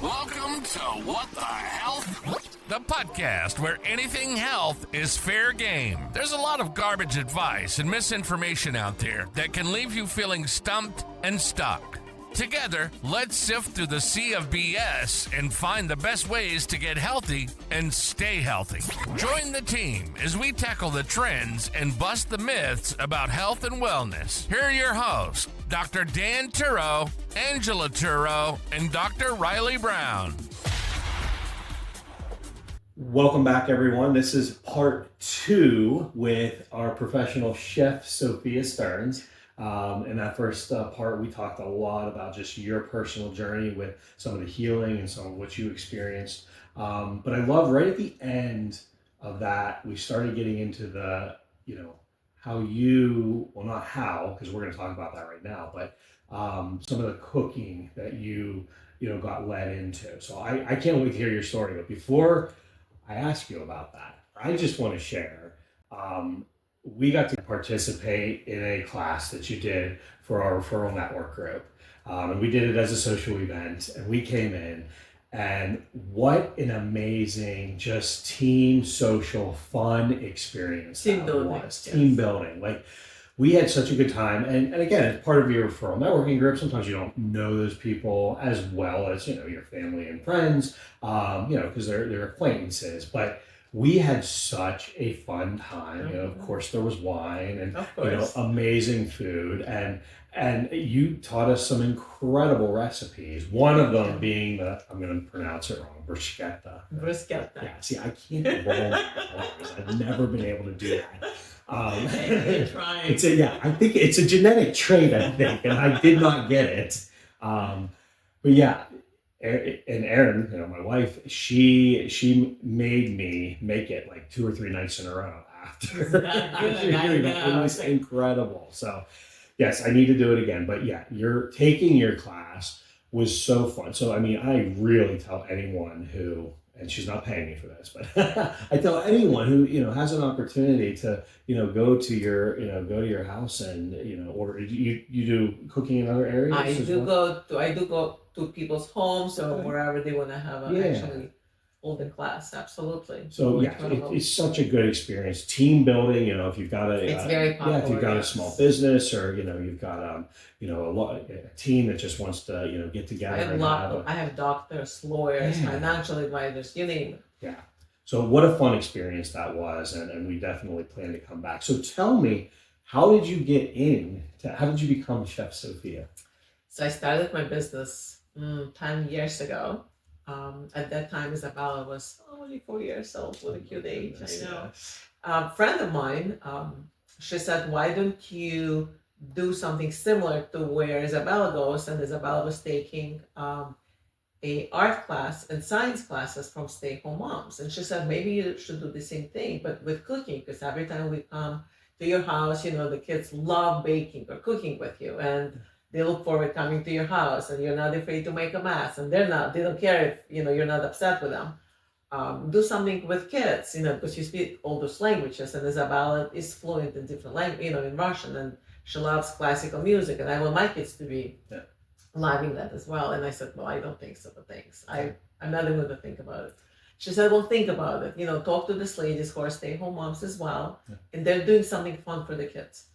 Welcome to What the Health? The podcast where anything health is fair game. There's a lot of garbage advice and misinformation out there that can leave you feeling stumped and stuck. Together, let's sift through the sea of BS and find the best ways to get healthy and stay healthy. Join the team as we tackle the trends and bust the myths about health and wellness. Here are your hosts, Dr. Dan Turo, Angela Turo, and Dr. Riley Brown. Welcome back, everyone. This is part 2 with our professional chef, Sofya Stearns. In that first part, we talked a lot about just your personal journey with some of the healing and some of what you experienced. But I love right at the end of that, we started getting into the, how you, well, not how, because we're going to talk about that right now, but some of the cooking that you got led into. So I can't wait to hear your story. But before I ask you about that, I just want to share, we got to participate in a class that you did for our referral network group. And we did it as a social event, and we came in, and what an amazing, just team social fun experience Team building. Was. Team building. Like, we had such a good time. And again, it's part of your referral networking group. Sometimes you don't know those people as well as, your family and friends, because they're acquaintances. But we had such a fun time. Of course, there was wine and amazing food, and you taught us some incredible recipes. One of them being I'm going to pronounce it wrong, bruschetta. Bruschetta. Yeah. See, I can't roll my R's. I've never been able to do that. You're trying. I think it's a genetic trait. I think, and I did not get it. But yeah. And Erin, my wife, she made me make it like 2 or 3 nights in a row after. It was incredible. So, yes, I need to do it again. But yeah, taking your class was so fun. So, I really tell anyone who, and she's not paying me for this, but I tell anyone who, has an opportunity to, go to your house and, or you do cooking in other areas? I do go to people's homes or wherever they want to have actually hold a class. Absolutely. So it's such a good experience. Team building, if you've got it's very popular. If you've got a small business or, you've got, a team that just wants to, get together. I have doctors, lawyers, financial advisors, you name it. Yeah. So what a fun experience that was. And we definitely plan to come back. So tell me, how did you become Chef Sofya? So I started my business 10 years ago. At that time, Isabella was only 4 years old. What a cute age, I know. A friend of mine, she said, why don't you do something similar to where Isabella goes? And Isabella was taking a art class and science classes from stay-home moms. And she said, maybe you should do the same thing, but with cooking, because every time we come to your house, the kids love baking or cooking with you. And they look forward coming to your house, and you're not afraid to make a mess, and they don't care if, you're not upset with them. Do something with kids, because you speak all those languages, and Isabella is fluent in different languages, in Russian, and she loves classical music, and I want my kids to be loving that as well. And I said, well, I don't think so, but thanks. I'm not even going to think about it. She said, well, think about it. Talk to these ladies who are stay-home moms as well, and they're doing something fun for the kids.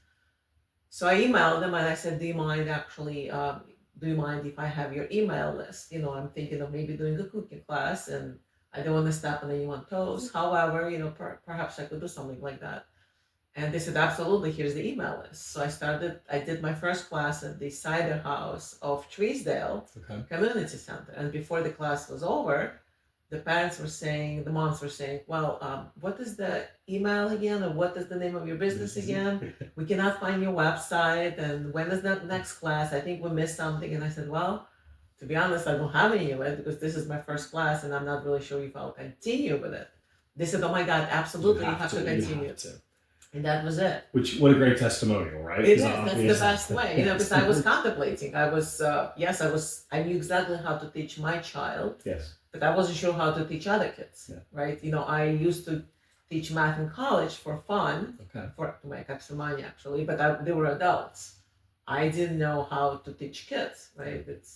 So I emailed them and I said, do you mind if I have your email list? I'm thinking of maybe doing a cooking class, and I don't want to step on anyone's toes. However, perhaps I could do something like that. And they said, absolutely, here's the email list. So I did my first class at the Cider House of Treesdale Community Center. And before the class was over, the moms were saying, well, what is the email again? Or what is the name of your business again? We cannot find your website. And when is that next class? I think we missed something. And I said, well, to be honest, I don't have any of it because this is my first class and I'm not really sure if I'll continue with it. They said, oh my God, absolutely, you have to continue. And that was it. What a great testimonial, right? It is. That's the best way, because I was contemplating. I knew exactly how to teach my child. Yes. But I wasn't sure how to teach other kids, right? I used to teach math in college for fun, to make extra money actually, but they were adults. I didn't know how to teach kids, right? It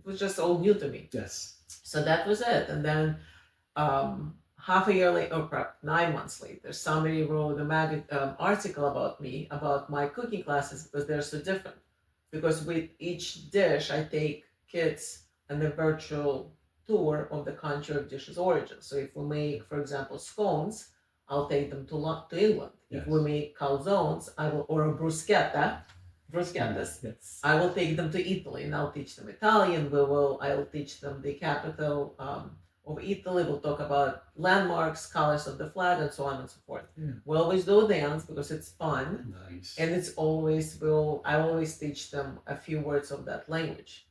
was just all new to me. Yes. So that was it. And then half a year later, or perhaps 9 months later, somebody wrote a article about me, about my cooking classes, because they're so different. Because with each dish, I take kids on a virtual tour of the country of dishes origin. So if we make, for example, scones, I'll take them to England. Yes. If we make calzones, or a bruschettas, Yes. I will take them to Italy and I'll teach them Italian. I'll teach them the capital of Italy. We'll talk about landmarks, colors of the flag, and so on and so forth. Yeah. We always do dance because it's fun. Nice. And it's always, I always teach them a few words of that language.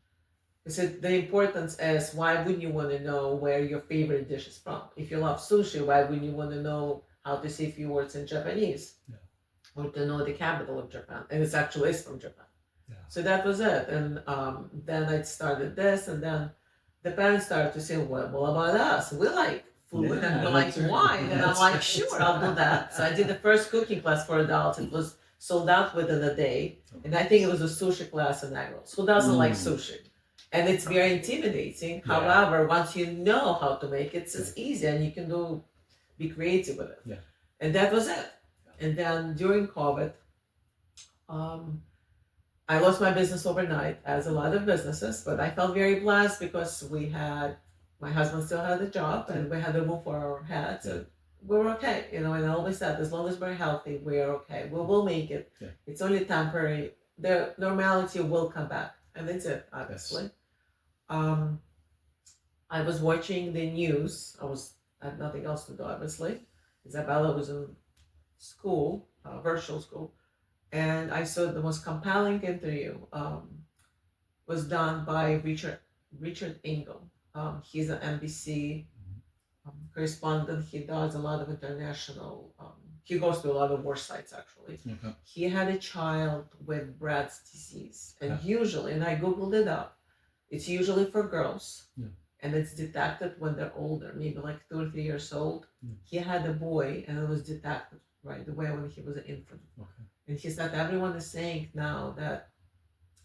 Because the importance is, why wouldn't you want to know where your favorite dish is from? If you love sushi, why wouldn't you want to know how to say a few words in Japanese? Yeah. Or to know the capital of Japan? And it's actually is from Japan. Yeah. So that was it. And then I started this, and then the parents started to say, well, what about us? We like food and we like wine. And I'm like, sure, I'll do that. So I did the first cooking class for adults. It was sold out within a day. And I think it was a sushi class in Agros. Who doesn't like sushi? And it's very intimidating. Yeah. However, once you know how to make it, it's easy and you can be creative with it. Yeah. And that was it. And then during COVID, I lost my business overnight, as a lot of businesses, but I felt very blessed because my husband still had a job and we had a roof over our heads. And we were okay, and I always said, as long as we're healthy, we're okay. We will make it. Yeah. It's only temporary. The normality will come back, and that's it, obviously. Yes. I was watching the news. I had nothing else to do, obviously. Isabella was in school, virtual school, and I saw the most compelling interview was done by Richard Engel. He's an NBC correspondent. He does a lot of international. He goes to a lot of war sites, actually. Okay. He had a child with Brad's disease, and usually, and I googled it up, it's usually for girls. Yeah. And it's detected when they're older, maybe like 2 or 3 years old. Yeah. He had a boy, and it was detected right away when he was an infant. Okay. And he said everyone is saying now that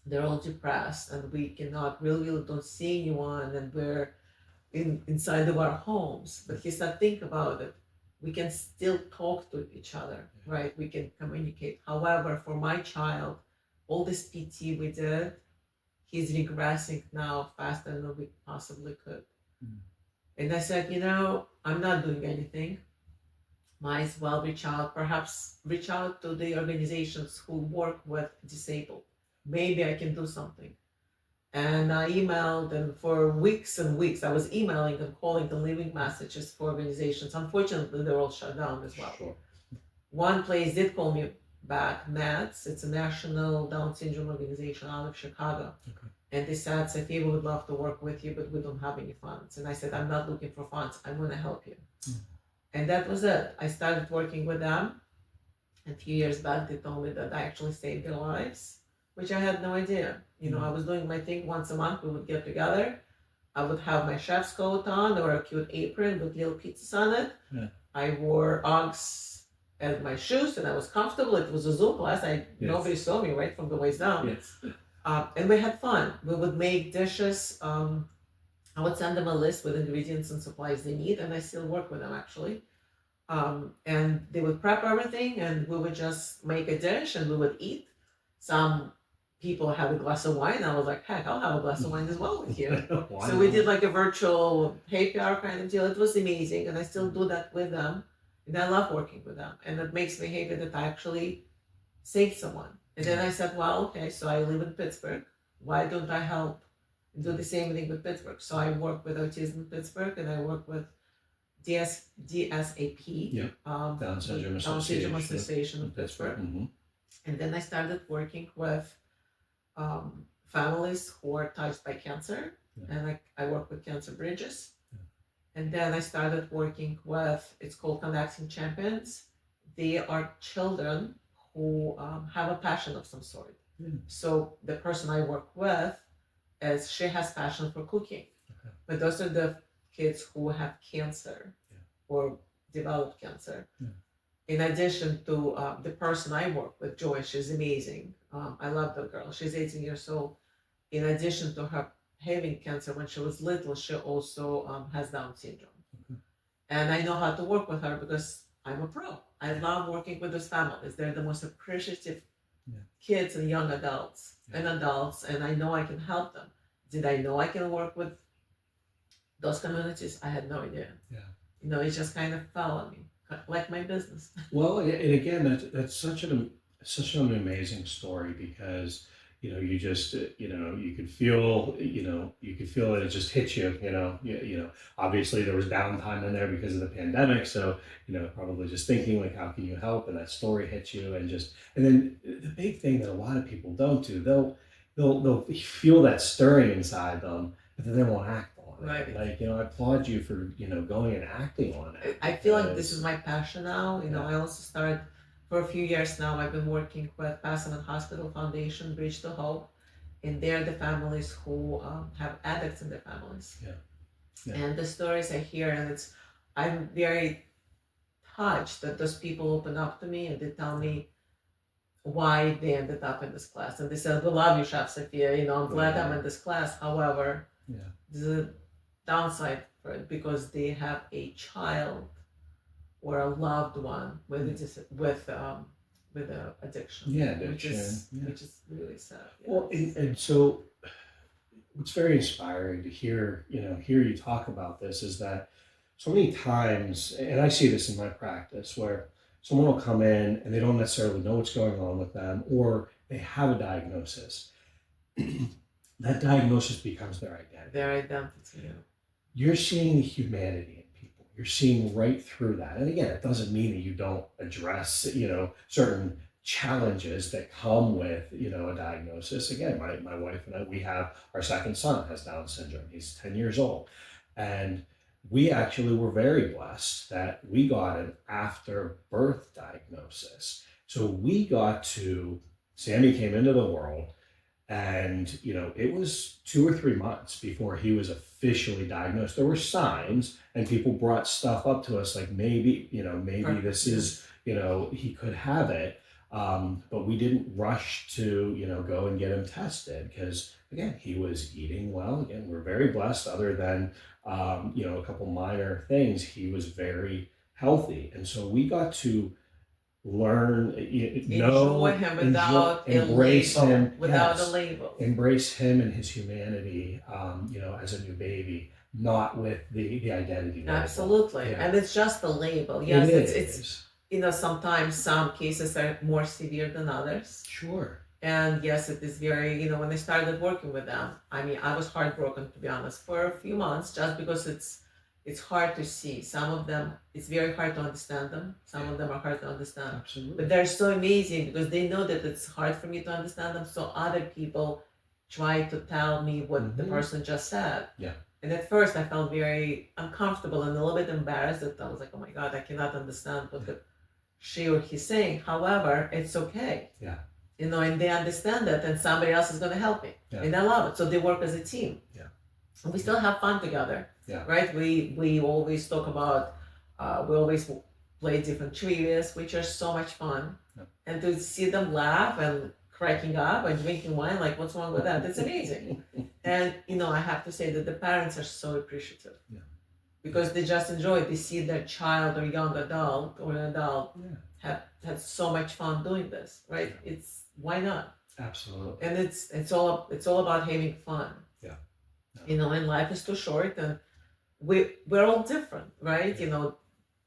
they're all depressed and we cannot really don't see anyone, and we're inside of our homes. But he said, think about it. We can still talk to each other, right? We can communicate. However, for my child, all this PT we did, he's regressing now faster than we possibly could. Mm. And I said, I'm not doing anything. Might as well reach out to the organizations who work with disabled. Maybe I can do something. And I emailed, and for weeks and weeks, I was emailing and calling and leaving messages for organizations. Unfortunately, they're all shut down as well. Sure. One place did call me back, NATS. It's a National Down Syndrome Organization out of Chicago. Okay. And they said, Sofya, we would love to work with you, but we don't have any funds. And I said, I'm not looking for funds. I'm going to help you. Mm. And that was it. I started working with them. A few years back, they told me that I actually saved their lives, which I had no idea. I was doing my thing once a month. We would get together. I would have my chef's coat on or a cute apron with little pizzas on it. Yeah. I wore Uggs as my shoes, and I was comfortable. It was a Zoom class. Nobody saw me right from the waist down. Yes. And we had fun. We would make dishes. I would send them a list with ingredients and supplies they need, and I still work with them, actually. And they would prep everything, and we would just make a dish, and we would eat. Some people had a glass of wine. I was like, heck, I'll have a glass of wine as well with you. So we did like a virtual happy hour kind of deal. It was amazing, and I still do that with them. And I love working with them. And it makes me happy that I actually saved someone. And then I said, well, okay, so I live in Pittsburgh. Why don't I help and do the same thing with Pittsburgh? So I work with Autism in Pittsburgh, and I work with DSAP, Down Syndrome Association in Pittsburgh. Mm-hmm. And then I started working with families who are touched by cancer, and I work with Cancer Bridges. And then I started working with, it's called Connecting Champions. They are children who have a passion of some sort. So the person I work with, she has passion for cooking. Okay. But those are the kids who have cancer or developed cancer. In addition to the person I work with, Joy, she's amazing. I love that girl. She's 18 years old. In addition to her having cancer when she was little, she also has Down syndrome. And I know how to work with her because I'm a pro. I love working with those families. They're the most appreciative kids and young adults and I know I can help them. Did I know I can work with those communities? I had no idea. It just kind of fell on me, like my business. Well, and again, that's such an amazing story because you just you could feel that it just hit you. Obviously there was downtime in there because of the pandemic, so probably just thinking like, how can you help? And that story hits you, and then the big thing that a lot of people don't do, they'll feel that stirring inside them, but then they won't act on it. Right. Like, I applaud you for going and acting on it. I feel like this is my passion now. I also started for a few years now. I've been working with Passman Hospital Foundation, Bridge to Hope, and they're the families who have addicts in their families. And the stories I hear, and I'm very touched that those people open up to me and they tell me why they ended up in this class. And they said, "We love you, Chef Sofya. I'm glad I'm in this class. However, there's a downside for it because they have a child or a loved one with addiction." Which is really sad. Well, and so what's very inspiring to hear you talk about this is that so many times, and I see this in my practice, where someone will come in and they don't necessarily know what's going on with them, or they have a diagnosis. That diagnosis becomes their identity. Their identity. You're seeing the humanity in people. You're seeing right through that. And again, it doesn't mean that you don't address, certain challenges that come with, a diagnosis. Again, my wife and I, we have our second son has Down syndrome. He's 10 years old. And we actually were very blessed that we got an after birth diagnosis. So Sammy came into the world, and it was 2 or 3 months before he was officially diagnosed. There were signs, and people brought stuff up to us like maybe this is he could have it, but we didn't rush to go and get him tested because again he was eating well. Again, we're very blessed. Other than a couple minor things, he was very healthy, and so we got to learn, enjoy him without embrace him, without a label, embrace him and his humanity, as a new baby, not with the identity label. Absolutely. And it's just a label. Yes, it's sometimes some cases are more severe than others. Sure. And yes, it is very, when I started working with them, I was heartbroken, to be honest, for a few months, just because it's hard to see. Some of them, it's very hard to understand them. Some of them are hard to understand. Absolutely. But they're so amazing because they know that it's hard for me to understand them. So other people try to tell me what the person just said. Yeah. And at first I felt very uncomfortable and a little bit embarrassed that I was like, oh my God, I cannot understand what she or he's saying. However, it's okay. Yeah. And they understand that, and somebody else is going to help me. Yeah. And I love it. So they work as a team. Yeah. And we still have fun together. Yeah. Right? We always talk about, we always play different trivias, which are so much fun. Yeah. And to see them laugh and cracking up and drinking wine, like, what's wrong with that? It's amazing. And, I have to say that the parents are so appreciative. Yeah. Because they just enjoy it. They see their child or young adult or an adult have had so much fun doing this, right? Yeah. Why not? Absolutely. And it's all about having fun. Yeah. And life is too short, and we're all different, right?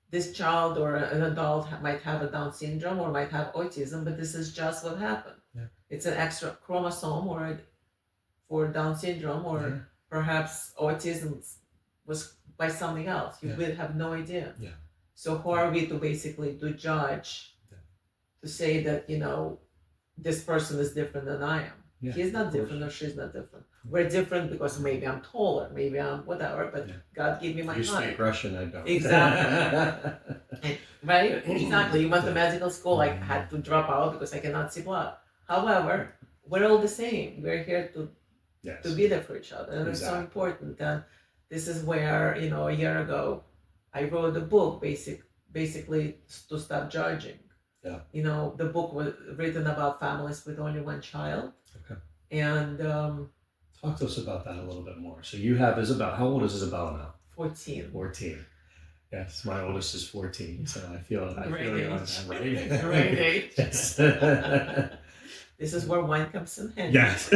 This child or an adult might have a Down syndrome or might have autism, but this is just what happened. Yeah. It's an extra chromosome for Down syndrome, or perhaps autism was by something else. You will have no idea. Yeah. So who are we to basically judge, to say that, this person is different than I am? Yeah, he's not different or she's not different. We're different because maybe I'm taller, maybe I'm whatever, but God gave me my height. You speak Russian, I don't. Exactly. Right? Exactly. You went to medical school, I had to drop out because I cannot see blood. However, we're all the same. We're here to be there for each other. And it's so important. And this is where, a year ago, I wrote a book basically to stop judging. Yeah. The book was written about families with only one child. Okay. And tell Talk to us about that a little bit more. So you have Isabella. How old is Isabella now? 14. 14. Yes, my oldest is 14, so I feel Great you're on age. that, right? Great age. Yes. This is where wine comes in handy. Yes.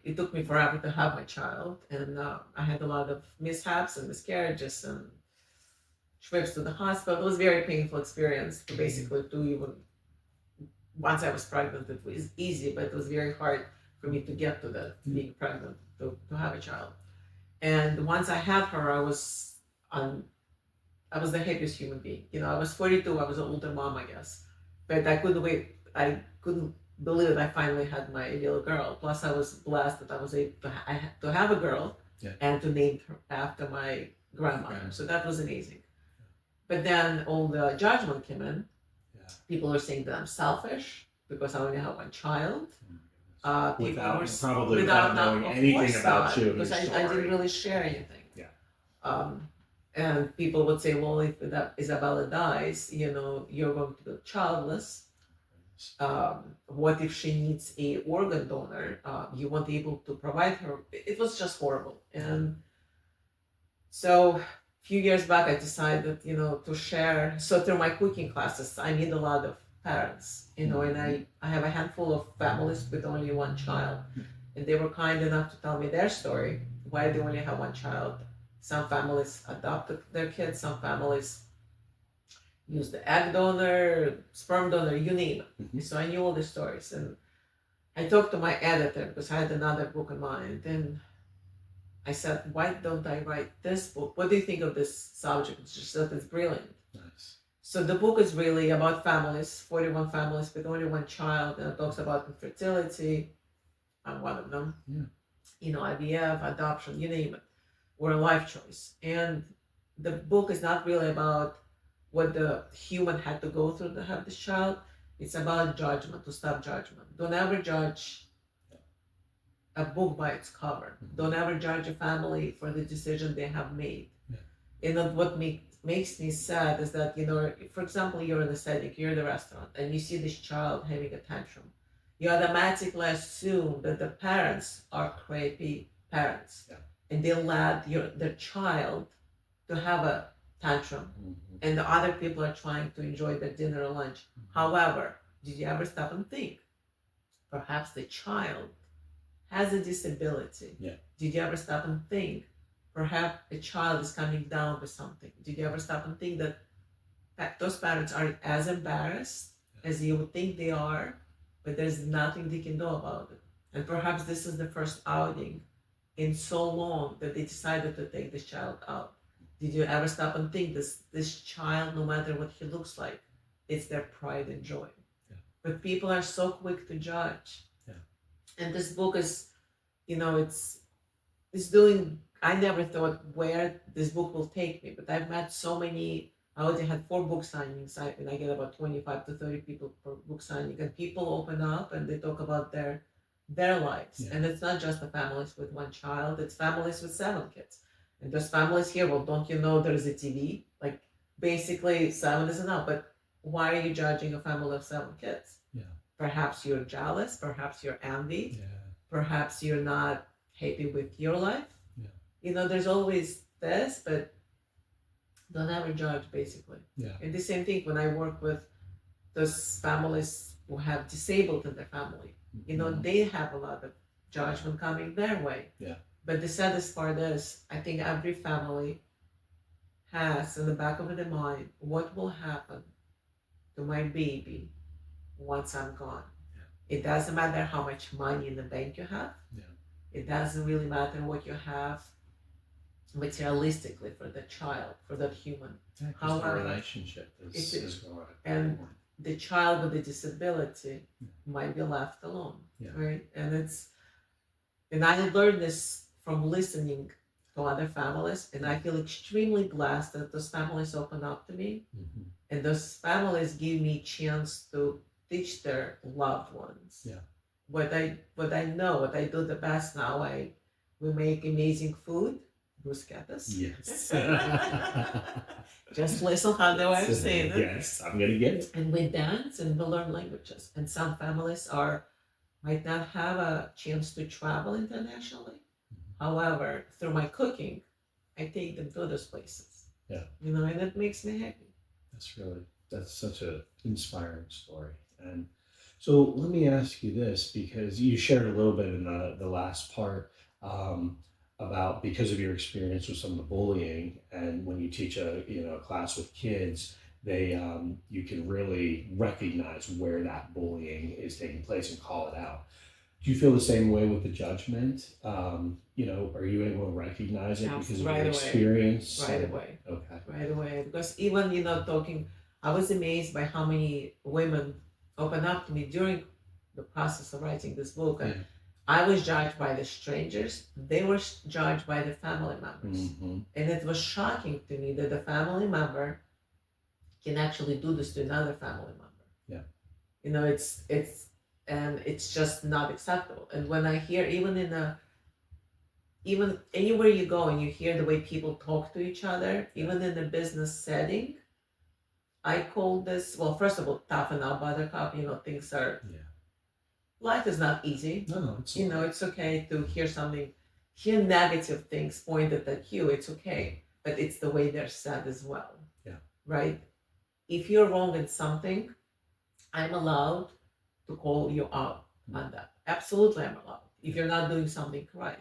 It took me forever to have my child, and I had a lot of mishaps and miscarriages and trips to the hospital. It was a very painful experience to basically do even. Once I was pregnant, it was easy, but it was very hard for me to get to that, being pregnant, to have a child. And once I had her, I was the happiest human being. I was 42, I was an older mom, I guess. But I couldn't wait. I couldn't believe that I finally had my little girl. Plus, I was blessed that I was able to have a girl and to name her after my grandmother. So that was amazing. But then all the judgment came in. People were saying that I'm selfish because I only have one child. Without knowing anything about you, because I didn't really share anything. And people would say, well, if Isabella dies, you're going to be childless. What if she needs a organ donor? You won't be able to provide her. It was just horrible. And so a few years back, I decided, to share. So through my cooking classes, I meet a lot of parents, and I have a handful of families with only one child. And they were kind enough to tell me their story, why they only have one child. Some families adopted their kids, some families use the egg donor, sperm donor, you name it. So I knew all the stories. And I talked to my editor because I had another book in mind. And I said, why don't I write this book? What do you think of this subject? It's just that it's brilliant. Nice. So the book is really about families, 41 families with only one child. And it talks about infertility. I'm one of them. IVF, adoption, you name it. Or a life choice. And the book is not really about what the human had to go through to have this child. It's about judgment, to stop judgment. Don't ever judge a book by its cover. Don't ever judge a family for the decision they have made. And what makes me sad is that, for example, you're in a setting, you're in a restaurant, and you see this child having a tantrum. You automatically assume that the parents are crappy parents. And they allowed their child to have a tantrum, and the other people are trying to enjoy their dinner or lunch. However, did you ever stop and think? Perhaps the child has a disability. Did you ever stop and think? Perhaps a child is coming down with something. Did you ever stop and think that those parents are as embarrassed as you would think they are, but there's nothing they can do about it? And perhaps this is the first outing in so long that they decided to take this child out. Did you ever stop and think this child, no matter what he looks like, it's their pride and joy? But people are so quick to judge. And this book is, it's doing, I never thought where this book will take me, but I've met so many. I already had 4 book signings, and I get about 25 to 30 people per book signing, and people open up and they talk about their lives. And it's not just the families with one child, it's families with 7 kids. And those families here, well, don't you know there's a TV? Like, basically 7 is enough, but why are you judging a family of 7 kids? Perhaps you're jealous, perhaps you're envy, perhaps you're not happy with your life. There's always this, but don't ever judge, basically. And the same thing when I work with those families who have disabled in their family. They have a lot of judgment coming their way. But the saddest part is, I think every family has in the back of their mind, what will happen to my baby once I'm gone? It doesn't matter how much money in the bank you have. It doesn't really matter what you have materialistically for the child, for that human. However, the relationship is going. And the child with a disability might be left alone, right? And I learned this from listening to other families, and I feel extremely blessed that those families open up to me, and those families give me a chance to teach their loved ones. What I know, what I do the best now, we make amazing food, bruschettas. Yes. Just listen how the way I'm saying it. Yes, I'm gonna get it. And we dance and we learn languages. And some families are might not have a chance to travel internationally. However, through my cooking, I take them to those places. Yeah. And it makes me happy. That's such an inspiring story. And so let me ask you this, because you shared a little bit in the last part about, because of your experience with some of the bullying, and when you teach a class with kids, they you can really recognize where that bullying is taking place and call it out. Do you feel the same way with the judgment? Are you able to recognize it because of your experience? Right away. Okay. Right away. Because even, talking, I was amazed by how many women opened up to me during the process of writing this book. And I was judged by the strangers. They were judged by the family members. Mm-hmm. And it was shocking to me that the family member can actually do this to another family member. Yeah. It's just not acceptable. And when I hear, even anywhere you go and you hear the way people talk to each other, even in a business setting, I call this, well, first of all, toughen up, buttercup. Things are, life is not easy. No, it's it's okay to hear negative things pointed at you. It's okay, but it's the way they're said as well. Yeah. Right? If you're wrong in something, I'm allowed to call you out on that. Absolutely, I'm allowed. If you're not doing something right.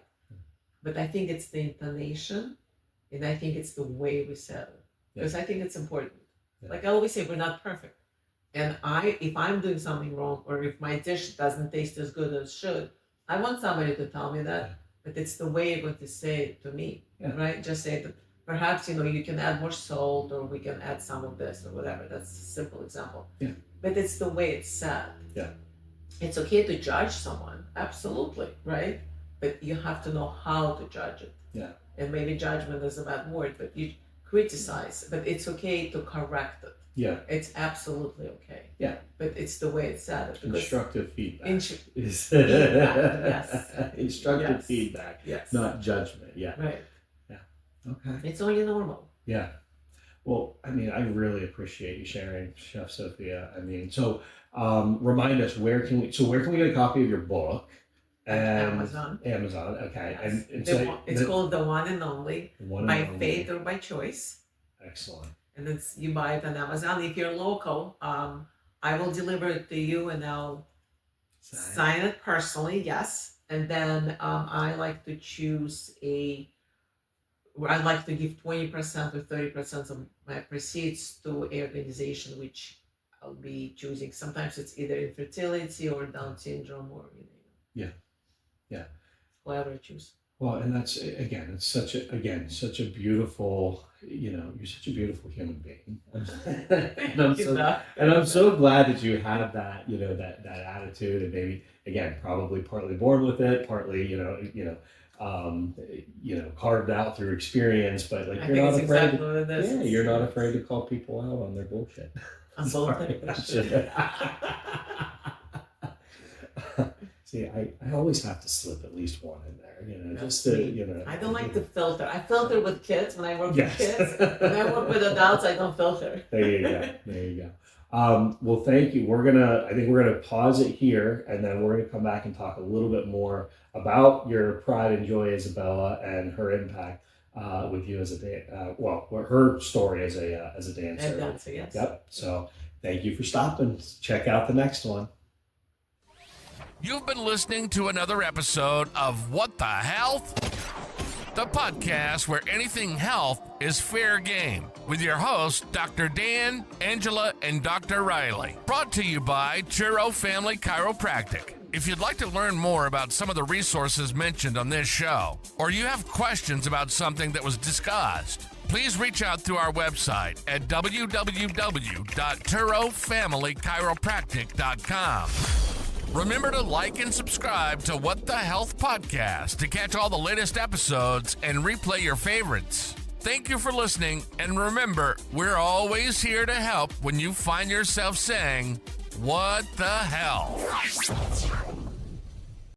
But I think it's the intonation, and I think it's the way we say it. Because I think it's important. Yeah. Like I always say, we're not perfect. And if I'm doing something wrong, or if my dish doesn't taste as good as it should, I want somebody to tell me that. But it's the way you're going to say it to me, right? Just say that perhaps, you can add more salt, or we can add some of this, or whatever. That's a simple example. Yeah. But it's the way it's said. Yeah. It's okay to judge someone, absolutely, right? But you have to know how to judge it. Yeah. And maybe judgment is a bad word, but you criticize, but it's okay to correct it. Yeah. It's absolutely okay. Yeah. But it's the way it's said. Constructive feedback. Yes. Instructive feedback. Yes. Not judgment. Yeah. Right. Yeah. Okay. It's only normal. Yeah. Well, I really appreciate you sharing, Chef Sofya. So remind us, where can we get a copy of your book? And Amazon. Okay. Yes. And it's called The One and Only, by faith or by choice. Excellent. And you buy it on Amazon. If you're local, I will deliver it to you, and I'll sign it personally. Yes. And then I like to I'd like to give 20% or 30% of my proceeds to an organization which I'll be choosing. Sometimes it's either infertility or Down syndrome, or whatever I choose. Well, and that's, again, it's such a beautiful, you're such a beautiful human being. And I'm so glad that you have that, that attitude, and maybe, again, probably partly born with it, partly, carved out through experience, but you're not afraid. You're not afraid to call people out on their bullshit. I'm bullshit. See, I always have to slip at least one in there, just to, I don't like to filter. I filter with kids when I work with kids. When I work with adults, I don't filter. There you go. Well, thank you. I think we're gonna pause it here, and then we're gonna come back and talk a little bit more about your pride and joy, Isabella, and her impact with you as her story as a dancer. Dancer, yes. Yep. So thank you for stopping. Check out the next one. You've been listening to another episode of What the Health? The podcast where anything health is fair game, with your hosts, Dr. Dan, Angela, and Dr. Riley. Brought to you by Churro Family Chiropractic. If you'd like to learn more about some of the resources mentioned on this show, or you have questions about something that was discussed, please reach out through our website at www.turofamilychiropractic.com. Remember to like and subscribe to What the Health Podcast to catch all the latest episodes and replay your favorites. Thank you for listening, and remember, we're always here to help when you find yourself saying, "What the hell?"